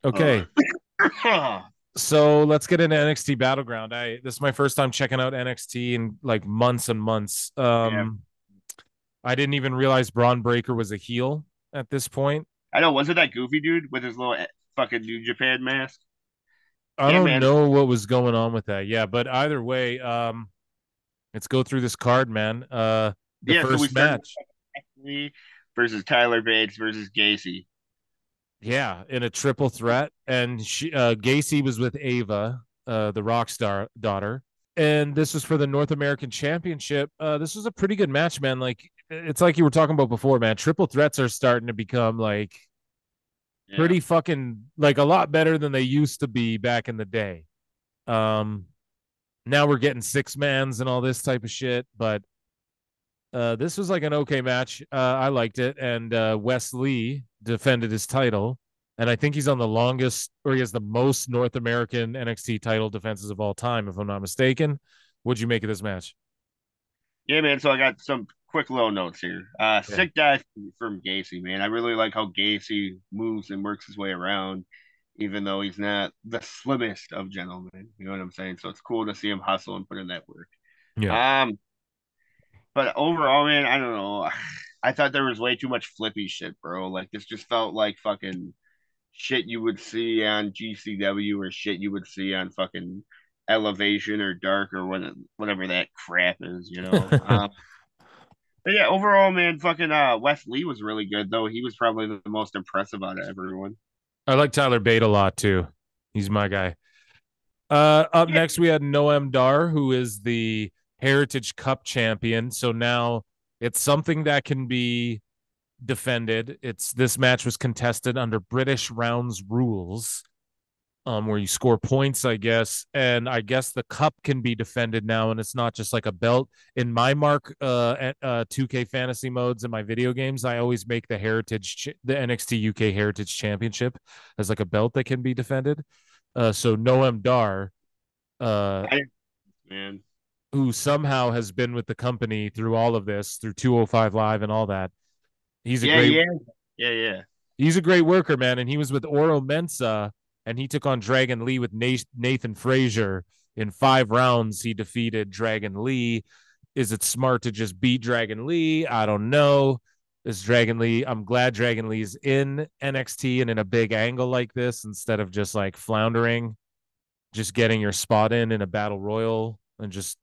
Okay. So let's get into NXT Battleground. This is my first time checking out NXT in like months and months. Yeah, I didn't even realize Braun Breaker was a heel at this point. I know. Wasn't that goofy dude with his little fucking New Japan mask? I Yeah, don't man. know what was going on with that. Yeah, but either way, let's go through this card, man. The Yeah, so we first started match. with Lee versus Tyler Bates versus Gacy. Yeah, in a triple threat, and Gacy was with Ava, the Rockstar daughter, and this was for the North American Championship. This was a pretty good match, man. Like it's like you were talking about before, man. Triple threats are starting to become like Yeah, pretty fucking like a lot better than they used to be back in the day. Um, Now we're getting six mans and all this type of shit, but this was like an okay match. I liked it, and Wes Lee defended his title, and I think he's on the longest, or he has the most North American NXT title defenses of all time, if I'm not mistaken. What'd you make of this match? yeah, man. So I got some quick little notes here. Yeah, Sick dive from Gacy, man. I really like how Gacy moves and works his way around, even though he's not the slimmest of gentlemen. You know what I'm saying? So it's cool to see him hustle and put in that work. yeah. Um, but overall, man, I don't know. I thought there was way too much flippy shit, bro. Like this just felt like fucking shit you would see on GCW or shit you would see on fucking Elevation or Dark or whatever that crap is, you know. But yeah, overall, man, fucking Wes Lee was really good though. He was probably the most impressive out of everyone. I like Tyler Bate a lot too. He's my guy. Up Yeah, next, we had Noam Dar, who is the Heritage Cup champion. So now it's something that can be defended. It's This match was contested under British rounds rules, where you score points, I guess, and I guess the cup can be defended now, and it's not just like a belt. In my mark, 2K fantasy modes in my video games, I always make the NXT UK Heritage Championship as like a belt that can be defended. So Noam Dar, uh, I, man. who somehow has been with the company through all of this, through 205 Live and all that. He's a Yeah, great yeah, yeah, yeah. he's a great worker, man. And he was with Oro Mensa, and he took on Dragon Lee with Nathan Frazier. In 5 rounds, he defeated Dragon Lee. Is it smart to just beat Dragon Lee? I don't know. This Dragon Lee, I'm glad Dragon Lee's in NXT and in a big angle like this instead of just like floundering, just getting your spot in a battle royal and just,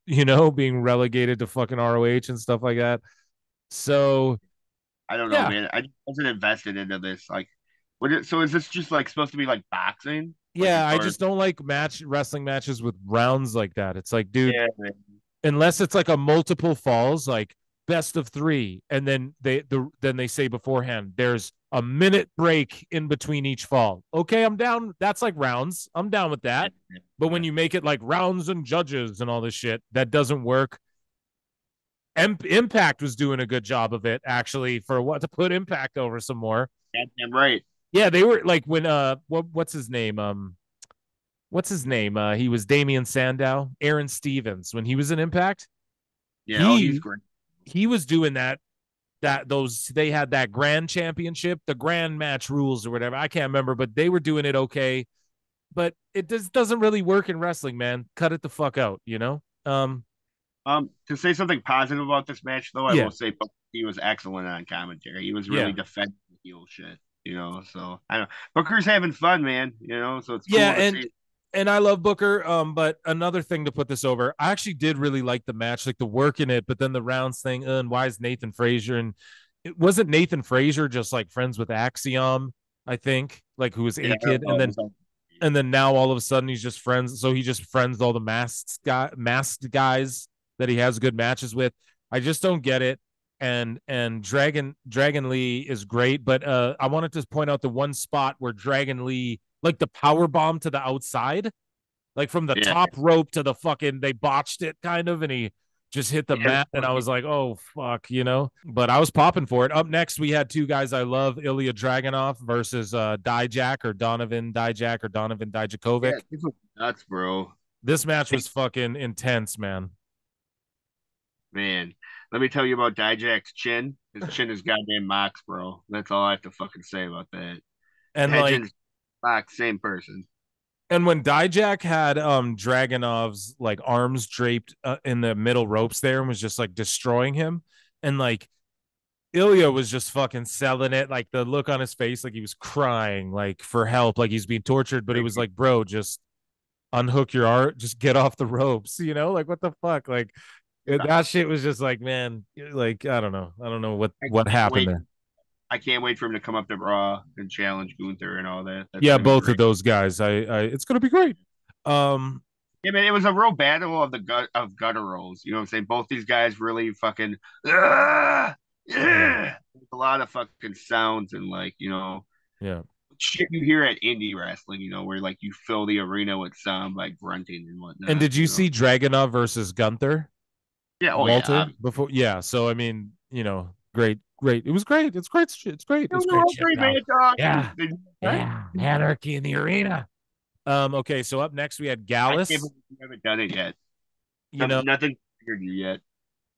being relegated to fucking ROH and stuff like that. So, I don't know, yeah, man. I wasn't invested into this. Like, so is this just like supposed to be like boxing? Like as yeah, I far as just don't like wrestling matches with rounds like that. It's like, dude, yeah, man. unless it's like a multiple falls, like best of three, and then they say beforehand there's a minute break in between each fall. Okay, I'm down. That's like rounds. I'm down with Yeah, that. But when you make it like rounds and judges and all this shit, that doesn't work. Impact was doing a good job of it actually for what to put Impact over some more. goddamn right. Yeah, they were like when what's his name what's his name? He was Damian Sandow, Aaron Stevens when he was in Impact. Yeah, oh, he's He great. he was doing that those they had that grand championship, the grand match rules or whatever. I can't remember, but they were doing it okay. But it just doesn't really work in wrestling, man. Cut it the fuck out, you know? To say something positive about this match, though, I Yeah, will say he was excellent on commentary. He was really yeah. defending the heel shit, you know. So I don't. Booker's having fun, man. You know, so it's Yeah, cool to see. and I love Booker. But another thing to put this over, I actually did really like the match, like the work in it, but then the rounds thing, and why is Nathan Frazier and it wasn't Nathan Frazier just like friends with Axiom, I think, like who was Yeah, a kid, it was like, and then now all of a sudden he's just friends. So he just friends all the masked guys that he has good matches with. I just don't get it. And Dragon Lee is great, but I wanted to point out the one spot where Dragon Lee like the power bomb to the outside, like from the yeah, top rope to the fucking they botched it kind of, and he just hit the yeah, mat, and I was like, oh fuck, But I was popping for it. Up next, we had two guys I love: Ilya Dragunov versus Dijak or Donovan Dijak or Donovan Dijakovic. yeah. This was nuts, bro. This match was fucking intense, man. Man, let me tell you about Dijak's chin. His chin is goddamn Mox, bro. That's all I have to fucking say about that. And That like chin's Like same person. And when Dijak had Dragonov's like arms draped in the middle ropes there and was just like destroying him, and like Ilya was just fucking selling it, like the look on his face, like he was crying, like for help, like he's being tortured. But it was like, bro, just unhook your art, just get off the ropes, like what the fuck, like that shit was just like, man, like I don't know I what can't happened wait. there. I can't wait for him to come up to Raw and challenge Gunther and all that. That's Yeah, gonna be both of great. those guys, I it's gonna be great. Um, Yeah, man, it was a real battle of the gutturals. You know what I'm saying? Both these guys really fucking yeah. yeah, A lot of fucking sounds and like, yeah. shit you hear at indie wrestling, where like you fill the arena with sound like grunting and And whatnot, did you see Dragunov versus Gunther? Yeah, oh yeah. Walter before, yeah. So I mean, great, great. It was great. It's great. It's great. It It's was a great real shit, great pal. match. Uh, Yeah, they, yeah. Anarchy in the arena. Okay, so up next we had I can't Gallus. believe you haven't done it yet. You know, Nothing figured you yet.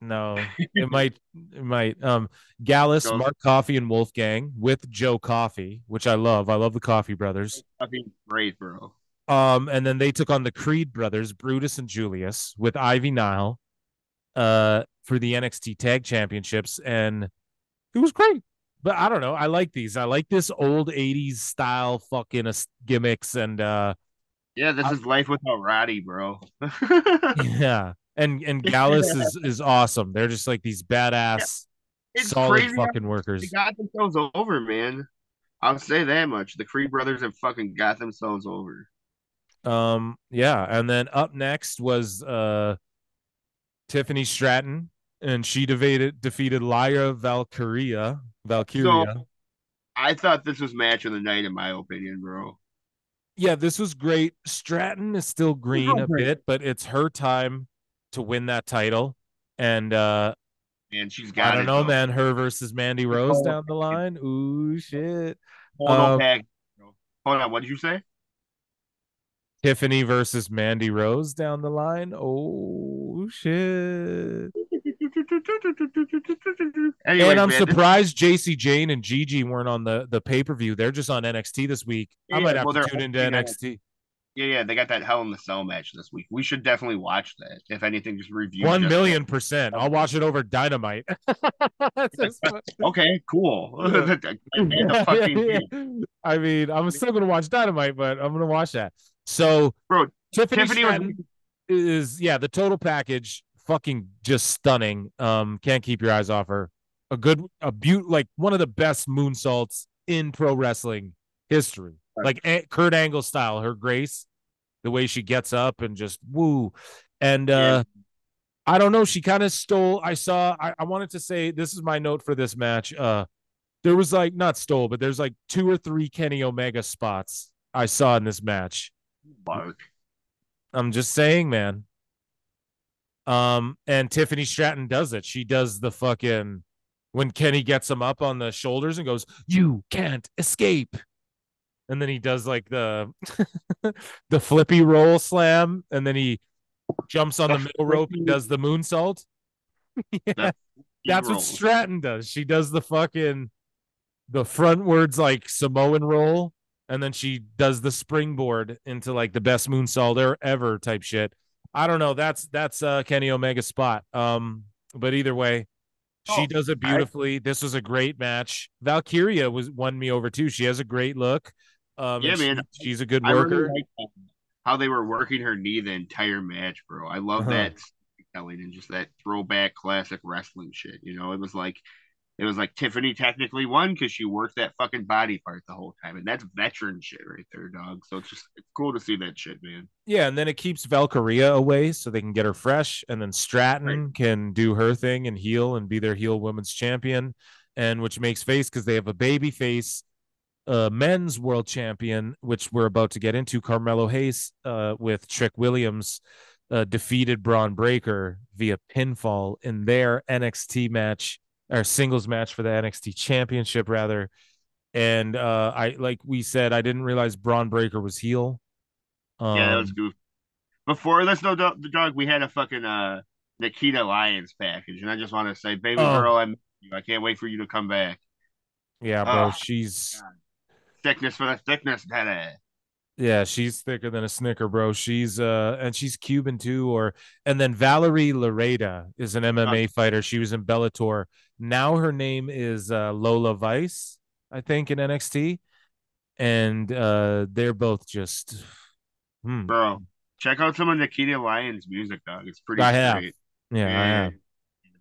no, it might. Gallus, So Mark Coffey, and Wolfgang with Joe Coffey, which I love. I love the Coffey brothers. I think great, bro. And then they took on the Creed brothers, Brutus and Julius, with Ivy Nile, for the NXT Tag Championships, and it was great. But I don't know. I like these. I like this old '80s style fucking gimmicks, and Yeah, this I, is life without Roddy, bro. yeah. And Gallus is awesome. They're just like these badass, It's solid crazy how fucking they workers. got themselves over, man. I'll say that much. The Creed brothers have fucking got themselves over. Yeah. And then up next was Tiffany Stratton, and she defeated Lyra Valkyria. So Valkyria. I thought this was match of the night, in my opinion, bro. Yeah, this was great. Stratton is still It was green real a great. bit, but it's her time to win that title. And And she's I got don't it know, though. man. Her versus Mandy The Rose total down the package. line. Ooh, shit. Total Um, package, bro. Hold on, what did you say? Tiffany versus Mandy Rose down the line. Oh shit. And Anyways, I'm man, surprised JC Jane and Gigi weren't on the pay-per-view. They're just on NXT this week. I yeah, might have well, to they're tune into opening on NXT. yeah, they got that Hell in the Cell match this week. We should definitely watch that. If anything, just review One just that. million percent. I'll watch it over Dynamite. That's just, Okay, cool. yeah. And the fucking I mean, I'm still gonna watch Dynamite, but I'm gonna watch that. So bro, Tiffany Tiffany was Stratton is, yeah, the total package, fucking just stunning. Can't keep your eyes off her. Like one of the best moonsaults in pro wrestling history. Like Kurt Angle style, her grace, the way she gets up and just woo. And yeah, I don't know, she kind of stole. I wanted to say this is my note for this match. There was like, not stole, but there's like two or three Kenny Omega spots I saw in this match. Mark. I'm just saying, man. And Tiffany Stratton does it. She does the fucking, when Kenny gets him up on the shoulders and goes, "You can't escape." And then he does like the the flippy roll slam, and then he jumps on the The middle rope and flippy, does the moonsault. Yeah, the flippy that's what rolls. Stratton does. She does the frontwards like Samoan roll, and then she does the springboard into like the best moonsault ever type shit. I don't know. That's Kenny Omega's spot. But either way, she Oh, does it I beautifully. This was a great match. Valkyria won me over too. She has a great look. yeah, And man. she's a good I really worker. like how they were working her knee the entire match, bro. I love Uh-huh. that storytelling and just that throwback classic wrestling shit. It was like Tiffany technically won because she worked that fucking body part the whole time, and that's veteran shit right there, dog. So it's cool to see that shit, man. Yeah, and then it keeps Valkyria away so they can get her fresh, and then Right? Stratton can do her thing and heal and be their heel women's champion, and which makes face because they have a baby face men's world champion, which we're about to get into. Carmelo Hayes with Trick Williams defeated Braun Breaker via pinfall in their NXT match or singles match for the NXT championship rather. And I, like we said, I didn't realize Braun Breaker was heel. Yeah, that was Um, goofy. Before this, no, the dog, we had a fucking Nikita Lyons package, and I just want to say, baby oh girl, I miss you. I can't wait for you to come back. yeah, bro, Oh, she's God. Thickness for the thickness, daddy. Yeah, she's thicker than a Snicker, bro. She's and she's Cuban too. And then Valerie Lareda is an MMA fighter. She was in Bellator. Now her name is Lola Vice, I think, in NXT. And they're both just Bro, check out some of Nikita Lyons' music, dog. It's pretty I have. straight. Yeah, I have. Man,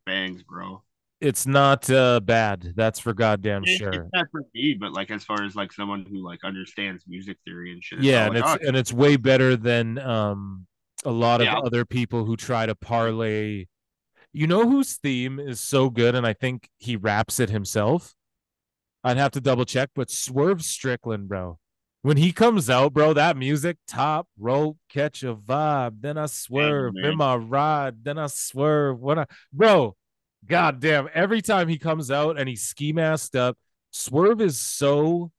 bangs, bro. It's not bad. That's for goddamn It's sure. not for me, but like as far as like someone who like understands music theory and shit, it's Yeah, all like, oh, and it's way better than a lot of yeah, other people who try to parlay. You know whose theme is so good, and I think he raps it himself. I'd have to double check, but Swerve Strickland, bro. When he comes out, bro, that music, top rope, catch a vibe, then I banger, swerve in man. my ride, then I swerve when I, bro, goddamn, every time he comes out and he's ski masked up, Swerve is so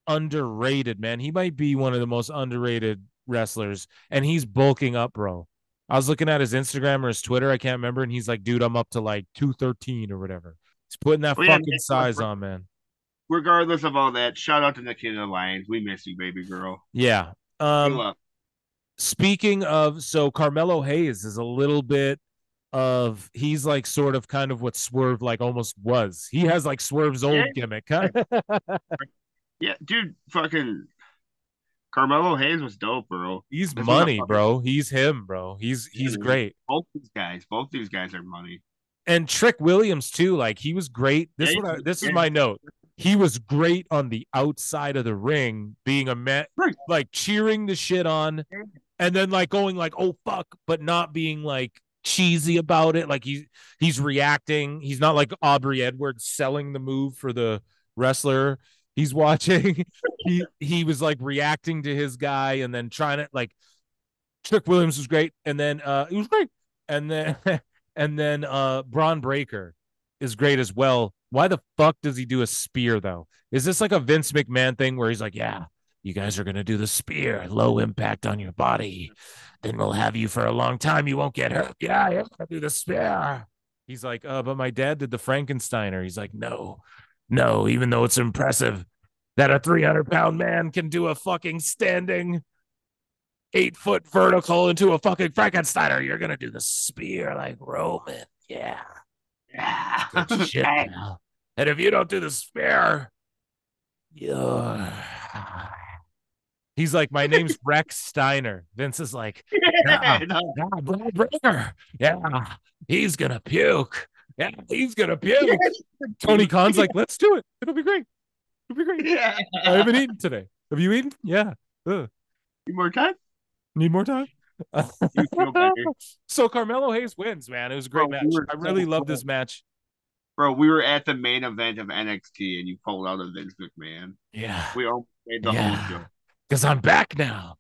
underrated, man. He might be one of the most underrated wrestlers, and he's bulking up, bro. I was looking at his Instagram or his Twitter, I can't remember, and he's like, dude, I'm up to like 213 or whatever. He's putting that Well, yeah, fucking size on, man. regardless of all that, shout out to Nikita Lyons. We miss you, baby girl. Yeah. Good luck. Speaking of, so Carmelo Hayes is a little bit of, he's like sort of kind of what Swerve like almost was. He has like Swerve's Yeah, old gimmick. Huh? yeah, dude, fucking Carmelo Hayes was dope, bro. He's This was a money, fucking bro. He's him, bro. yeah, He's man. great. Both these guys are money. And Trick Williams too. Like he was great. Yeah, This is yeah, my note. He was great on the outside of the ring, being a man, right. like cheering the shit on, and then like going like, "Oh fuck," but not being like cheesy about it. Like he's reacting. He's not like Aubrey Edwards selling the move for the wrestler he's watching. He was like reacting to his guy and then trying to like Trick Williams was great, and then he was great, and then and then Braun Breaker is great as well. Why the fuck does he do a spear though? Is this like a Vince McMahon thing where he's like, yeah, you guys are gonna do the spear, low impact on your body, then we'll have you for a long time. You won't get hurt. Yeah, yeah, I'll do the spear. He's like, but my dad did the Frankensteiner. He's like, no, no, even though it's impressive that a 300-pound man can do a fucking standing 8-foot vertical into a fucking Frankensteiner. You're gonna do the spear like Roman. Yeah. Yeah. Good shit, pal. And if you don't do the spear, you're he's like, my name's Rex Steiner. Vince is like, yeah, yeah, Brad Breaker. Yeah, he's gonna puke. Yeah, he's gonna puke. Tony Khan's like, let's do it. It'll be great. It'll be great. Yeah. I haven't eaten today. Have you eaten? Yeah. Need more time? Need more time? You feel better. So Carmelo Hayes wins, man. It was a great Bro, match. we were I so really love close. this match. Bro, we were at the main event of NXT and you pulled out of Vince McMahon. Yeah. We almost made the whole show. Because I'm back now.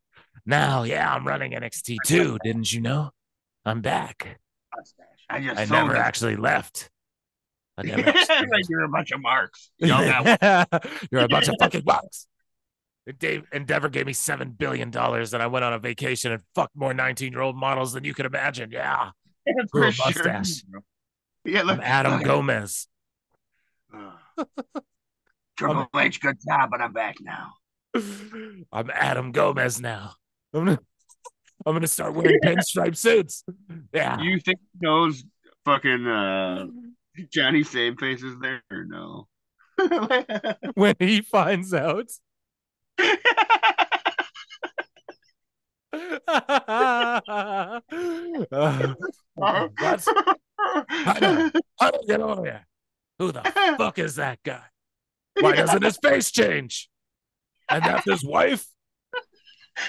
Now, yeah, I'm running NXT too. Didn't you know? I'm back. I never actually left. I never actually like you're a bunch of marks. You're a bunch of fucking marks. Endeavor gave me $7 billion and I went on a vacation and fucked more 19-year-old models than you could imagine. Yeah. Grew a mustache. Sure. Yeah, I'm Adam Gomez. Triple H, good job, but I'm back now. I'm Adam Gomez now. I'm gonna start wearing pinstripe suits. Yeah. You think those fucking Johnny Same Face is there or no? When he finds out. What? How do get over here? Who the fuck is that guy? Why doesn't his face change? And that's his wife?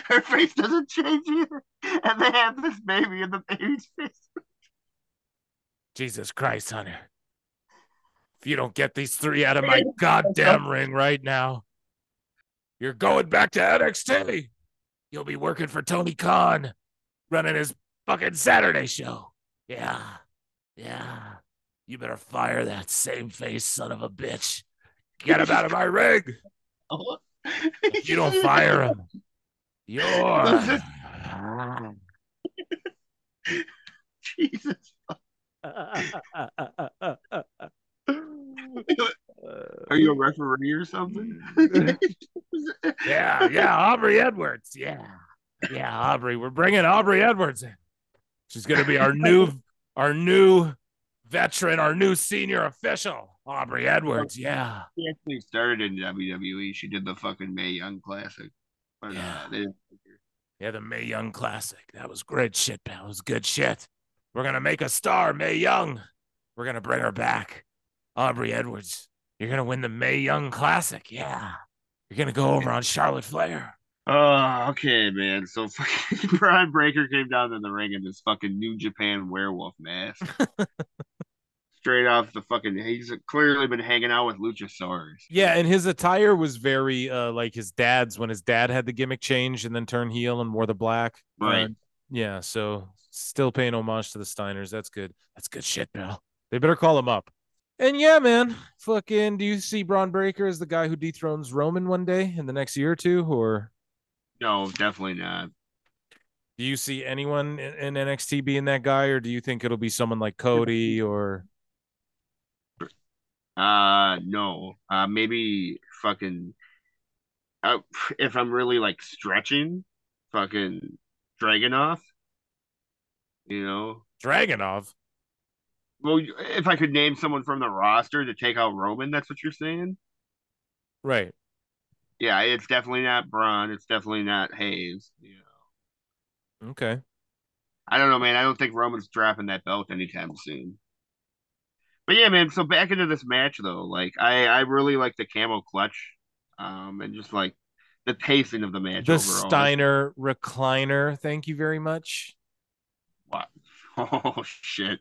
Her face doesn't change either. And they have this baby in the baby's face. Jesus Christ, Hunter. If you don't get these three out of my goddamn ring right now, you're going back to NXT. You'll be working for Tony Khan, running his fucking Saturday show. Yeah. Yeah. You better fire that same face son of a bitch. Get him out of my ring. If you don't fire him, you're... Jesus. Are you a referee or something? Yeah, Aubrey Edwards. Yeah, Aubrey. We're bringing Aubrey Edwards in. She's gonna be our new veteran, our new senior official, Aubrey Edwards. Yeah, She actually started in WWE. She did the fucking Mae Young Classic, but yeah, they didn't. yeah. The Mae Young Classic. That was great shit, pal. It was good shit. We're gonna make a star, Mae Young. We're gonna bring her back, Aubrey Edwards. You're gonna win the Mae Young Classic. Yeah, you're gonna go over on Charlotte Flair. Oh, okay, man. So fucking Brian Breaker came down in the ring in this fucking New Japan werewolf mask. Straight off the fucking, he's clearly been hanging out with Luchasaurus. Yeah, and his attire was very like his dad's when his dad had the gimmick change and then turned heel and wore the black. Right. Yeah, so still paying homage to the Steiners. That's good. That's good shit, pal. They better call him up. And yeah, man, fucking, do you see Braun Breaker as the guy who dethrones Roman one day in the next year or two, or No, definitely not. do you see anyone in NXT being that guy, or do you think it'll be someone like Cody or No. Maybe fucking, uh, if I'm really like stretching, fucking Dragonov, you know? Dragonov? Well, if I could name someone from the roster to take out Roman, that's what you're saying? Right. Yeah, it's definitely not Braun. It's definitely not Hayes. You know, Okay. I don't know, man. I don't think Roman's dropping that belt anytime soon. But yeah, man. So back into this match though, like I really like the camel clutch, and just like the pacing of the match The overall. Steiner recliner. Thank you very much. Wow. Oh shit,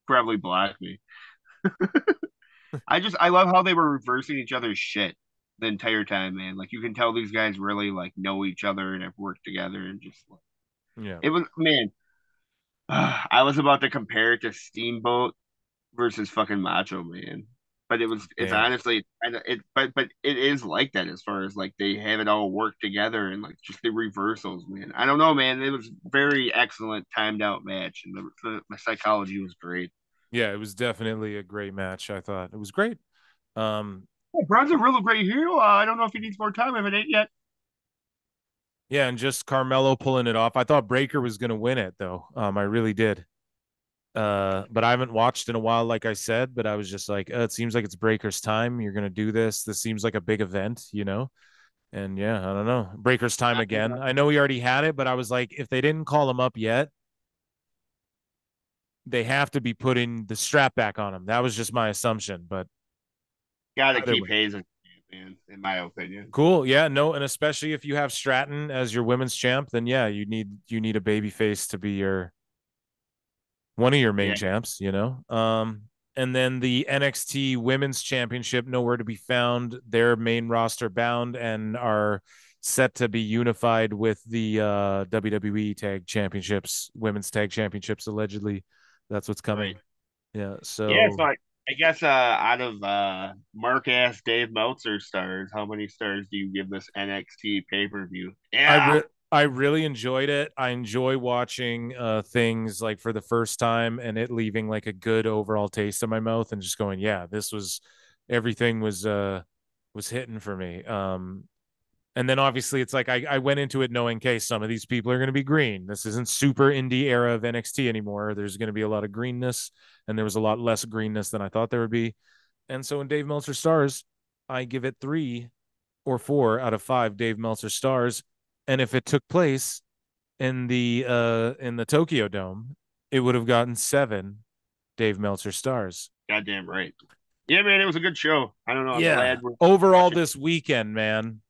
probably blocked me. I love how they were reversing each other's shit the entire time, man. Like you can tell these guys really like know each other and have worked together and just like Yeah. it was man. I was about to compare it to Steamboat versus fucking Macho Man, but it's Damn. honestly but it is like that as far as like they have it all worked together and like just the reversals, man. I don't know, man. It was very excellent timed out match and the psychology was great. Yeah, it was definitely a great match. I thought it was great. Um, Oh, Braun's a real great hero. I don't know if he needs more time. If it ain't yet. yeah, and just Carmelo pulling it off. I thought Breaker was going to win it though. I really did. But I haven't watched in a while, like I said. But I was just like, it seems like it's Breaker's time. You're going to do this. This seems like a big event, you know. And yeah, I don't know. Breaker's time again. I know he already had it, but I was like, if they didn't call him up yet, they have to be putting the strap back on him. That was just my assumption. But Got to either keep way, Hayes in, man, in my opinion. cool. Yeah, no, and especially if you have Stratton as your women's champ, then yeah, you need a baby face to be your one of your main Yeah, champs, you know. And then the NXT Women's Championship nowhere to be found. They're main roster bound and are set to be unified with the WWE Tag Championships, Women's Tag Championships. Allegedly, that's what's right. coming. Yeah. Yeah, so So I guess out of Mark ass Dave Meltzer stars, how many stars do you give this NXT pay per view? I Yeah, re- I really enjoyed it. I enjoy watching things like for the first time and it leaving like a good overall taste in my mouth and just going, yeah, this was everything was hitting for me. And then obviously it's like I went into it knowing, okay, some of these people are going to be green. This isn't super indie era of NXT anymore. There's going to be a lot of greenness, and there was a lot less greenness than I thought there would be. And so in Dave Meltzer stars, I give it 3 or 4 out of 5 Dave Meltzer stars. And if it took place in the Tokyo Dome, it would have gotten 7 Dave Meltzer stars. goddamn right. Yeah, man, it was a good show. I don't know. I'm Yeah. glad we're Overall watching. this weekend, man,